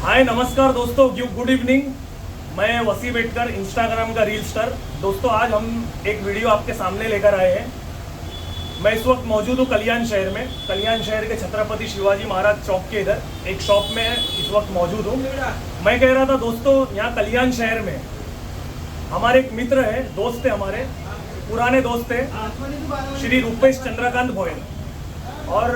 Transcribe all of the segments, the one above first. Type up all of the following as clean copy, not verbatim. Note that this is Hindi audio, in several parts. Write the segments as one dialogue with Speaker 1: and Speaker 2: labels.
Speaker 1: हाय नमस्कार दोस्तों, गुड इवनिंग। मैं वसी बेटकर, इंस्टाग्राम का रील स्टार। दोस्तों आज हम एक वीडियो आपके सामने लेकर आए हैं। मैं इस वक्त मौजूद हूँ कल्याण शहर में। कल्याण शहर के छत्रपति शिवाजी महाराज चौक के इधर एक शॉप में इस वक्त मौजूद हूँ। मैं कह रहा था दोस्तों, यहाँ कल्याण शहर में हमारे एक मित्र है, दोस्त है, हमारे पुराने दोस्त है, श्री रूपेश चंद्रकांत भोयर। और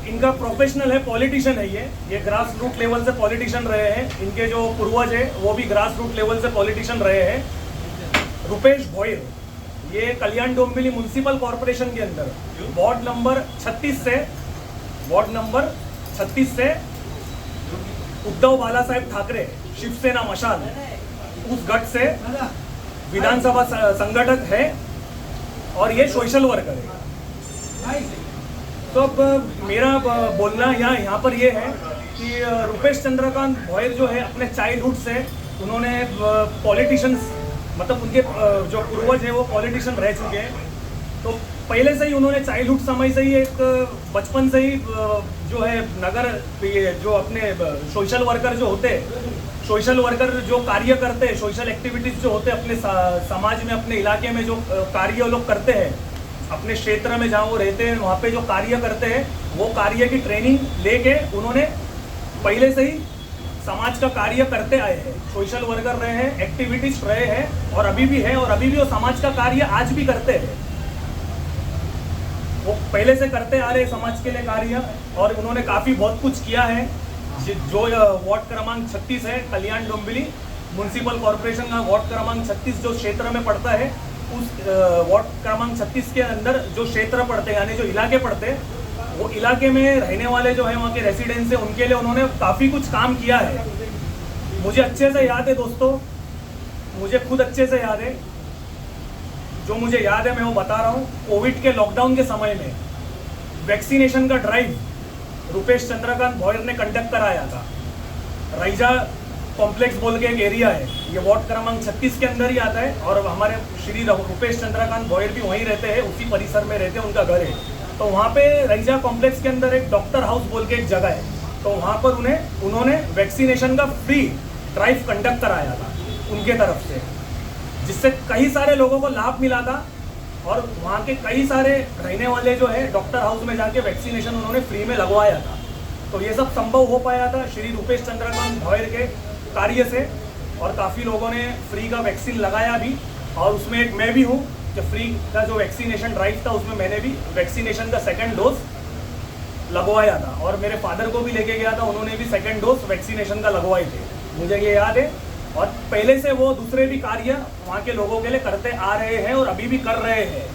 Speaker 1: इनका प्रोफेशनल है, पॉलिटिशियन है। ये ग्रास रूट लेवल से पॉलिटिशियन रहे हैं। इनके जो पूर्वज है वो भी ग्रास रूट लेवल से पॉलिटिशियन रहे हैं। रूपेश भोयर ये कल्याण डोंबिवली म्युनिसिपल कॉरपोरेशन के अंदर वार्ड नंबर 36 से उद्धव बाला साहेब ठाकरे शिवसेना मशाल उस गठ से विधानसभा संगठक है और ये सोशल वर्कर है। तो अब मेरा बोलना यहाँ पर ये है कि रूपेश चंद्रकांत भोयर जो है अपने चाइल्डहुड से उन्होंने पॉलिटिशियंस, मतलब उनके जो पूर्वज है वो पॉलिटिशियन रह चुके हैं। तो पहले से ही उन्होंने चाइल्डहुड समय से ही एक बचपन से ही जो है नगर जो अपने सोशल वर्कर जो होते हैं, सोशल वर्कर जो कार्य करते हैं, सोशल एक्टिविटीज़ जो होते हैं अपने समाज में, अपने इलाके में जो कार्य लोग करते हैं, अपने क्षेत्र में जहाँ वो रहते हैं वहाँ पे जो कार्य करते हैं, वो कार्य की ट्रेनिंग लेके उन्होंने पहले से ही समाज का कार्य करते आए हैं। सोशल वर्कर रहे हैं, एक्टिविटीज रहे हैं और अभी भी है, और अभी भी वो समाज का कार्य आज भी करते हैं। वो पहले से करते आ रहे समाज के लिए कार्य, और उन्होंने काफ़ी बहुत कुछ किया है। जो वार्ड क्रमांक 36 है, कल्याण डोंबिवली म्युनिसिपल कॉरपोरेशन का वार्ड क्रमांक 36 जो क्षेत्र में पड़ता है, उस वार्ड क्रमांक 36 के अंदर जो क्षेत्र पड़ते हैं, यानी जो इलाके पड़ते हैं, वो इलाके में रहने वाले जो है वहाँ के रेसिडेंट्स है, उनके लिए उन्होंने काफ़ी कुछ काम किया है। मुझे अच्छे से याद है दोस्तों, मुझे खुद अच्छे से याद है। जो मुझे याद है मैं वो बता रहा हूँ। कोविड के लॉकडाउन के समय में वैक्सीनेशन का ड्राइव रूपेश चंद्रकांत भोयर ने कंडक्ट कराया था। रईजा कॉम्प्लेक्स बोल के एक एरिया है, ये वार्ड क्रमांक 36 के अंदर ही आता है, और हमारे श्री रूपेश चंद्रकांत भोयर भी वहीं रहते हैं, उसी परिसर में रहते हैं, उनका घर है। तो वहाँ पे रईजा कॉम्प्लेक्स के अंदर एक डॉक्टर हाउस बोल के एक जगह है, तो वहाँ पर उन्होंने वैक्सीनेशन का फ्री ड्राइव कंडक्ट कराया था उनके तरफ से, जिससे कई सारे लोगों को लाभ मिला था। और वहाँ के कई सारे रहने वाले जो है डॉक्टर हाउस में जाके वैक्सीनेशन उन्होंने फ्री में लगवाया था। तो ये सब संभव हो पाया था श्री रूपेश चंद्रकांत भोयर के कार्य से, और काफ़ी लोगों ने फ्री का वैक्सीन लगाया भी, और उसमें एक मैं भी हूँ कि फ्री का जो वैक्सीनेशन ड्राइव था उसमें मैंने भी वैक्सीनेशन का सेकंड डोज लगवाया था, और मेरे फादर को भी लेके गया था, उन्होंने भी सेकंड डोज वैक्सीनेशन का लगवाए थे, मुझे ये याद है। और पहले से वो दूसरे भी कार्य वहाँ के लोगों के लिए करते आ रहे हैं और अभी भी कर रहे हैं।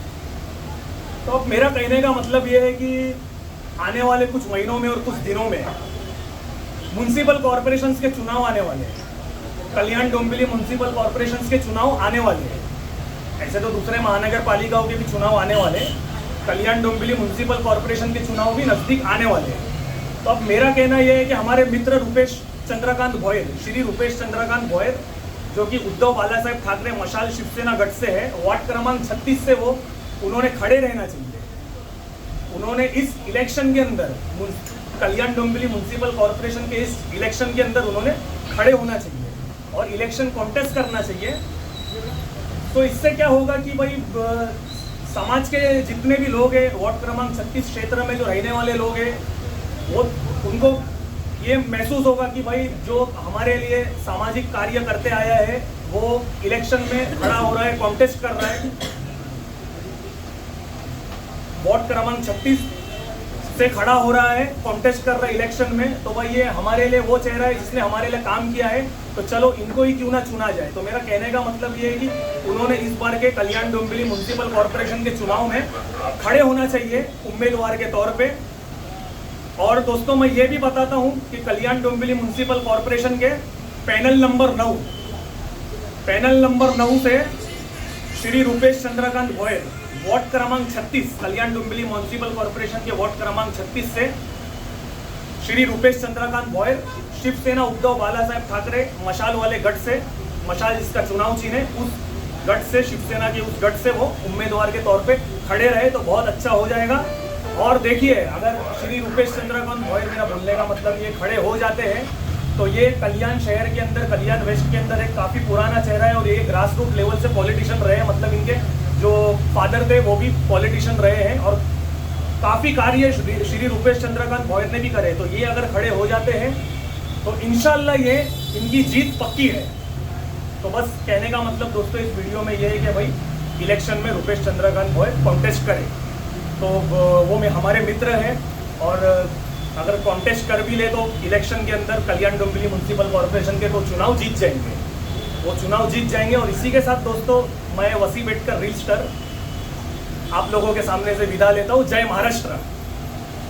Speaker 1: तो अब मेरा कहने का मतलब ये है कि आने वाले कुछ महीनों में और कुछ दिनों में म्युनिसिपल कॉरपोरेशन के चुनाव आने वाले हैं। कल्याण डोंबिवली म्युनिसिपल कॉरपोरेशन के चुनाव आने वाले हैं। ऐसे तो दूसरे महानगर पालिकाओं के भी चुनाव आने वाले हैं, कल्याण डोंबिवली म्युनिसिपल कॉरपोरेशन के चुनाव भी नज़दीक आने वाले हैं। तो अब मेरा कहना यह है कि हमारे मित्र रूपेश चंद्रकांत भोयर, श्री रूपेश चंद्रकांत भोयर, जो कि उद्धव बाला साहेब ठाकरे मशाल शिवसेना गठ से है, वार्ड क्रमांक 36 से उन्होंने खड़े रहना चाहिए। उन्होंने इस इलेक्शन के अंदर, कल्याण डोंबिवली म्युनिसिपल कॉरपोरेशन के इस इलेक्शन के अंदर उन्होंने खड़े होना चाहिए और इलेक्शन कॉन्टेस्ट करना चाहिए। तो इससे क्या होगा कि भाई समाज के जितने भी लोग हैं, वार्ड क्रमांक 36 क्षेत्र में जो रहने वाले लोग हैं, वो उनको ये महसूस होगा कि भाई जो हमारे लिए सामाजिक कार्य करते आया है वो इलेक्शन में खड़ा हो रहा है, कॉन्टेस्ट कर रहा है, वार्ड क्रमांक 36 से खड़ा हो रहा है, कॉन्टेस्ट कर रहा है इलेक्शन में। तो भाई ये हमारे लिए वो चेहरा है जिसने हमारे लिए काम किया है, तो चलो इनको ही क्यों ना चुना जाए। तो मेरा कहने का मतलब ये है कि उन्होंने इस बार के कल्याण डोंबिवली म्युनिसिपल कॉरपोरेशन के चुनाव में खड़े होना चाहिए उम्मीदवार के तौर पे। और दोस्तों मैं ये भी बताता हूँ कि कल्याण डोंबिवली म्युनिसिपल कॉरपोरेशन के पैनल नंबर 9 से श्री रूपेश चंद्रकांत भोयर, वार्ड क्रमांक 36, कल्याण डोंबिवली म्युनिसिपल कॉरपोरेशन के वार्ड क्रमांक 36 से श्री रूपेश चंद्रकांत भोयर, शिवसेना उद्धव बाला साहेब ठाकरे मशाल वाले गठ से, मशाल जिसका चुनाव चिन्ह है, उस गठ से, शिवसेना के उस गठ से वो उम्मीदवार के तौर पे खड़े रहे तो बहुत अच्छा हो जाएगा। और देखिए, अगर श्री रूपेश चंद्रकांत भोयर, मेरा बोलने का मतलब ये खड़े हो जाते हैं तो ये कल्याण शहर के अंदर, कल्याण वेस्ट के अंदर एक काफ़ी पुराना चेहरा है और ये ग्रास रूट लेवल से पॉलिटिशियन रहे हैं, मतलब इनके जो फादर थे वो भी पॉलिटिशियन रहे हैं और काफ़ी कार्य श्री रूपेश चंद्रकांत भोयर ने भी करे। तो ये अगर खड़े हो जाते हैं तो इंशाल्लाह ये इनकी जीत पक्की है। तो बस कहने का मतलब दोस्तों इस वीडियो में ये है कि भाई इलेक्शन में रूपेश चंद्रकांत भोयर कॉन्टेस्ट करें, तो वो में हमारे मित्र हैं और अगर कॉन्टेस्ट कर भी ले तो इलेक्शन के अंदर कल्याण डोंबिवली म्यूनसिपल कॉर्पोरेशन के तो चुनाव जीत जाएंगे, वो चुनाव जीत जाएंगे। और इसी के साथ दोस्तों मैं वसी बेटकर रील स्टार आप लोगों के सामने से विदा लेता हूँ। जय महाराष्ट्र।